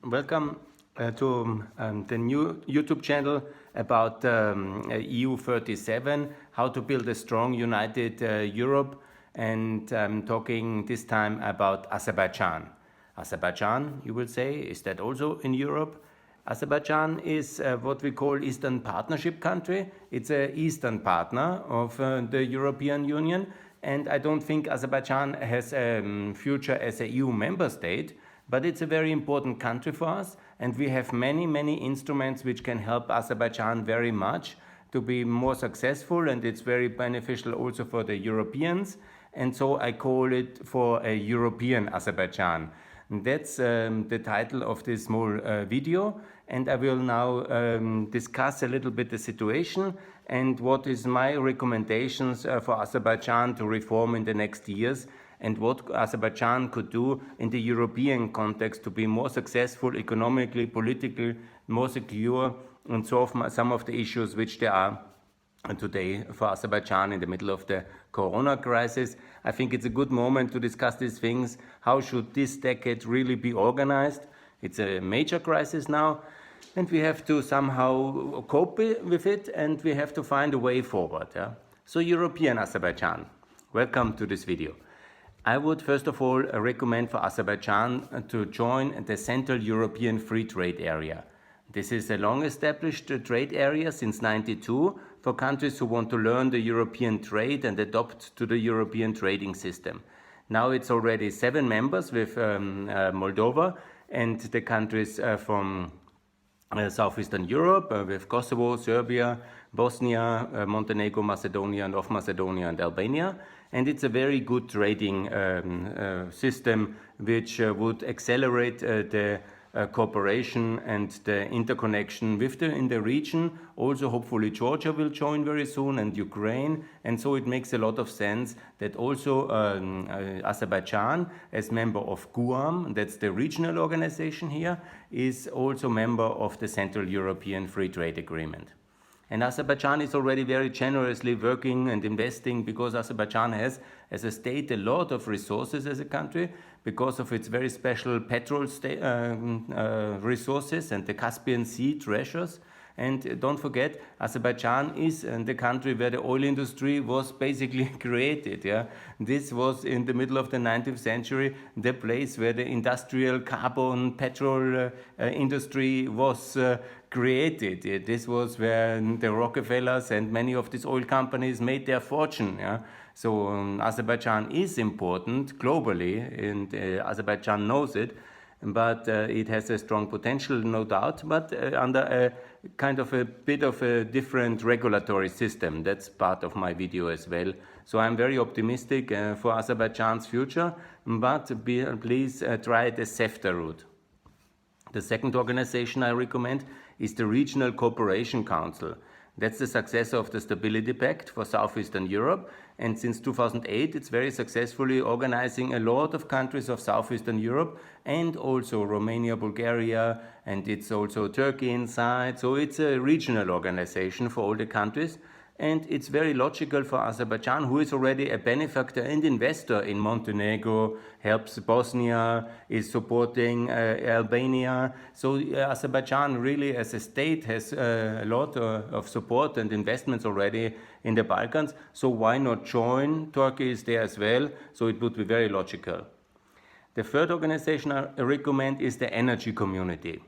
Welcome to the new YouTube channel about EU37, how to build a strong, united Europe, and I'm talking this time about Azerbaijan. Azerbaijan, you will say, is that also in Europe? Azerbaijan is what we call Eastern Partnership country. It's an Eastern partner of the European Union, and I don't think Azerbaijan has a future as a EU member state, but it's a very important country for us, and we have many instruments which can help Azerbaijan very much to be more successful, and it's very beneficial also for the Europeans, and so I call it for a European Azerbaijan. And that's the title of this small video, and I will now discuss a little bit the situation and what is my recommendations for Azerbaijan to reform in the next years, and what Azerbaijan could do in the European context to be more successful economically, politically, more secure, and solve some of the issues which there are today for Azerbaijan in the middle of the Corona crisis. I think it's a good moment to discuss these things. How should this decade really be organized? It's a major crisis now, and we have to somehow cope with it, and we have to find a way forward. Yeah? So European Azerbaijan, welcome to this video. I would first of all recommend for Azerbaijan to join the Central European Free Trade Area. This is a long-established trade area since '92 for countries who want to learn the European trade and adopt to the European trading system. Now it's already 7 members with Moldova and the countries from Southeastern Europe with Kosovo, Serbia, Bosnia, Montenegro, Macedonia, North Macedonia and Albania. And it's a very good trading system which would accelerate the cooperation and the interconnection in the region. Also, hopefully Georgia will join very soon, and Ukraine, and so it makes a lot of sense that also Azerbaijan, as member of GUAM, that's the regional organization here, is also member of the Central European Free Trade Agreement. And Azerbaijan is already very generously working and investing, because Azerbaijan has, as a state, a lot of resources as a country because of its very special petrol resources and the Caspian Sea treasures. And don't forget, Azerbaijan is the country where the oil industry was basically created. Yeah? This was in the middle of the 19th century, the place where the industrial carbon petrol industry was created. This was where the Rockefellers and many of these oil companies made their fortune. Yeah? So Azerbaijan is important globally, and Azerbaijan knows it. But it has a strong potential, no doubt, but under a kind of a bit of a different regulatory system. That's part of my video as well. So I'm very optimistic for Azerbaijan's future, but please try the CEFTA route. The second organization I recommend is the Regional Cooperation Council. That's the successor of the Stability Pact for Southeastern Europe, and since 2008 it's very successfully organizing a lot of countries of Southeastern Europe, and also Romania, Bulgaria, and it's also Turkey inside. So it's a regional organization for all the countries, and it's very logical for Azerbaijan, who is already a benefactor and investor in Montenegro, helps Bosnia, is supporting Albania. So Azerbaijan really as a state has a lot of support and investments already in the Balkans. So why not join? Turkey is there as well, so it would be very logical. The third organization I recommend is the Energy Community.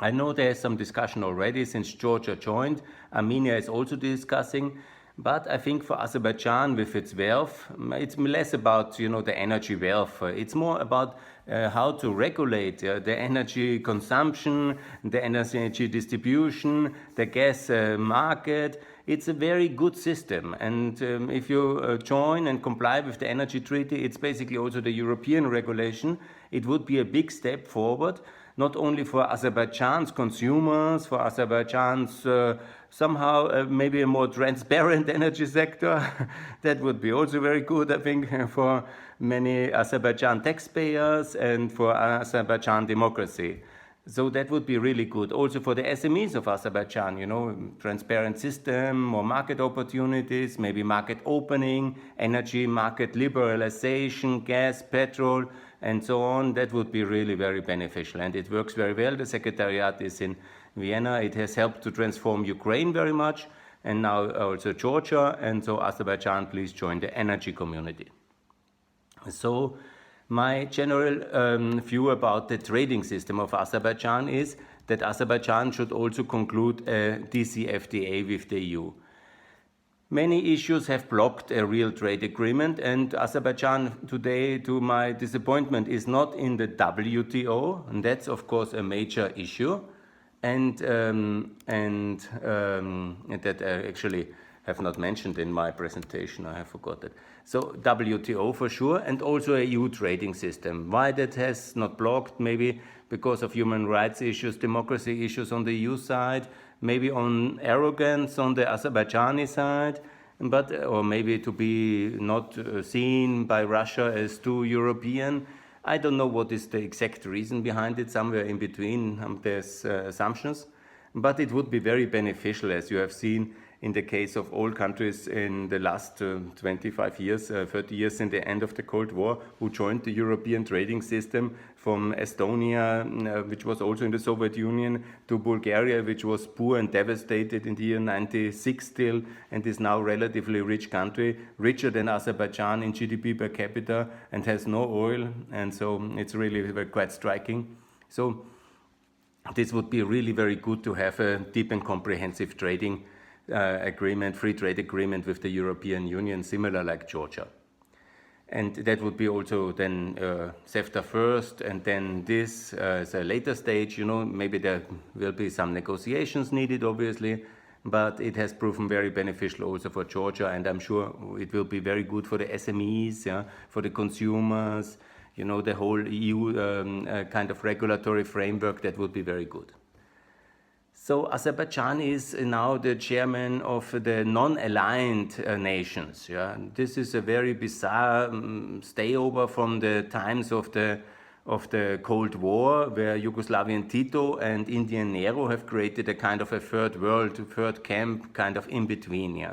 I know there is some discussion already since Georgia joined. Armenia is also discussing, but I think for Azerbaijan with its wealth, it's less about the energy wealth. It's more about how to regulate the energy consumption, the energy distribution, the gas market. It's a very good system, and if you join and comply with the energy treaty, it's basically also the European regulation. It would be a big step forward, not only for Azerbaijan's consumers, for Azerbaijan's somehow maybe a more transparent energy sector. That would be also very good, I think, for many Azerbaijan taxpayers and for Azerbaijan democracy. So that would be really good. Also for the SMEs of Azerbaijan, transparent system, more market opportunities, maybe market opening, energy market liberalization, gas, petrol, and so on. That would be really very beneficial, and it works very well. The Secretariat is in Vienna. It has helped to transform Ukraine very much, and now also Georgia, and so Azerbaijan, please join the energy community. So my general view about the trading system of Azerbaijan is that Azerbaijan should also conclude a DCFTA with the EU. Many issues have blocked a real trade agreement, and Azerbaijan today, to my disappointment, is not in the WTO, and that's of course a major issue, and that I actually have not mentioned in my presentation. I have forgotten. So WTO for sure, and also a EU trading system. Why that has not blocked? Maybe because of human rights issues, democracy issues on the EU side, maybe on arrogance on the Azerbaijani side, but or maybe to be not seen by Russia as too European. I don't know what is the exact reason behind it, somewhere in between there's assumptions, but it would be very beneficial, as you have seen in the case of all countries in the last 25 years, 30 years since the end of the Cold War, who joined the European trading system, from Estonia, which was also in the Soviet Union, to Bulgaria, which was poor and devastated in the year 96 still, and is now a relatively rich country, richer than Azerbaijan in GDP per capita, and has no oil, and so it's really quite striking. So this would be really very good to have a deep and comprehensive trading agreement, free trade agreement with the European Union, similar like Georgia. And that would be also then CEFTA first, and then this as a later stage. Maybe there will be some negotiations needed, obviously, but it has proven very beneficial also for Georgia, and I'm sure it will be very good for the SMEs, for the consumers, the whole EU kind of regulatory framework. That would be very good. So Azerbaijan is now the chairman of the non-aligned nations. This is a very bizarre stayover from the times of the Cold War, where Yugoslavian Tito and Indian Nehru have created a kind of a third world, third camp, kind of in between.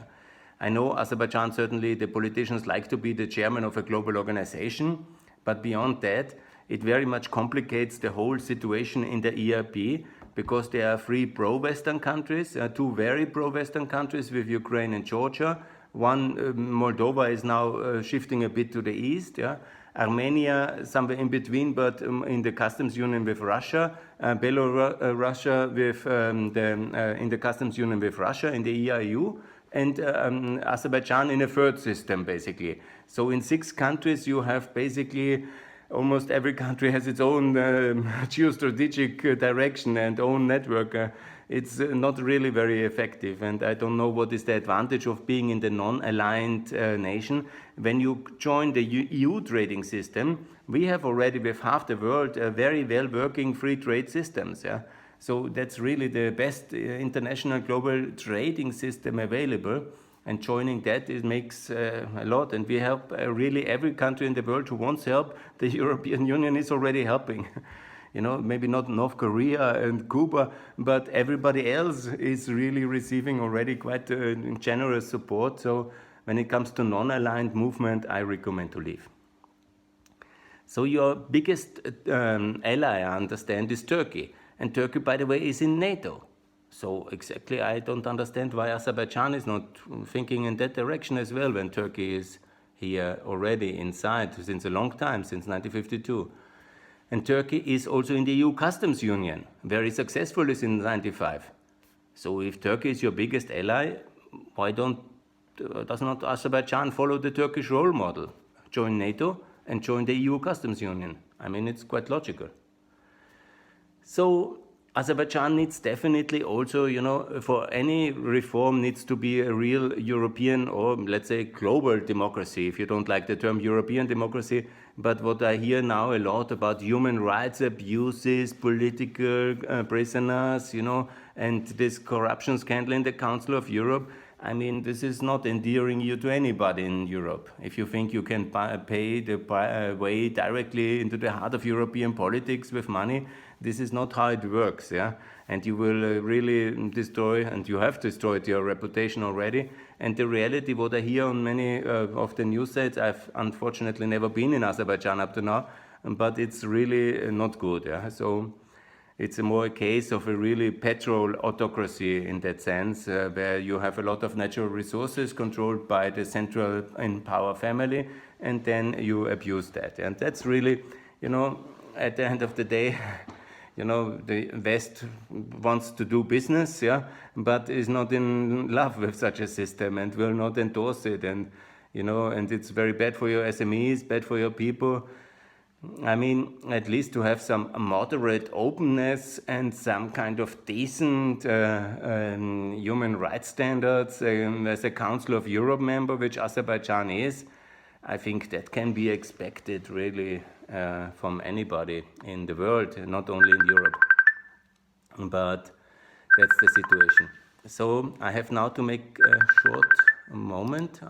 I know Azerbaijan, certainly the politicians like to be the chairman of a global organization, but beyond that, it very much complicates the whole situation in the ERP, because there are three pro-Western countries, two very pro-Western countries with Ukraine and Georgia. One, Moldova, is now shifting a bit to the east. Armenia, somewhere in between, but in the customs union with Russia. Belarus with in the customs union with Russia, in the EIU. And Azerbaijan in a third system, basically. So in 6 countries, you have basically almost every country has its own geostrategic direction and own network. It's not really very effective, and I don't know what is the advantage of being in the non-aligned nation. When you join the EU trading system, we have already with half the world very well-working free trade systems. So that's really the best international global trading system available. And joining that, it makes a lot, and we help really every country in the world who wants help. The European Union is already helping. Maybe not North Korea and Cuba, but everybody else is really receiving already quite generous support. So when it comes to non-aligned movement, I recommend to leave. So your biggest ally, I understand, is Turkey. And Turkey, by the way, is in NATO. So exactly, I don't understand why Azerbaijan is not thinking in that direction as well, when Turkey is here already inside since a long time, since 1952. And Turkey is also in the EU customs union, very successfully since 1995. So if Turkey is your biggest ally, why does not Azerbaijan follow the Turkish role model? Join NATO and join the EU customs union. I mean, it's quite logical. So Azerbaijan needs definitely also, for any reform, needs to be a real European, or let's say global democracy, if you don't like the term European democracy. But what I hear now a lot about human rights abuses, political prisoners, and this corruption scandal in the Council of Europe, I mean, this is not endearing you to anybody in Europe. If you think you can pay the way directly into the heart of European politics with money, this is not how it works, and you will really destroy, and you have destroyed your reputation already. And the reality, what I hear on many of the news sites, I've unfortunately never been in Azerbaijan up to now, but it's really not good. Yeah? So it's more a case of a really petrol autocracy in that sense, where you have a lot of natural resources controlled by the central in power family, and then you abuse that. And that's really, at the end of the day, the West wants to do business, yeah, but is not in love with such a system and will not endorse it. And, and it's very bad for your SMEs, bad for your people. I mean, at least to have some moderate openness and some kind of decent human rights standards as a Council of Europe member, which Azerbaijan is, I think that can be expected really from anybody in the world, not only in Europe. But that's the situation. So I have now to make a short moment.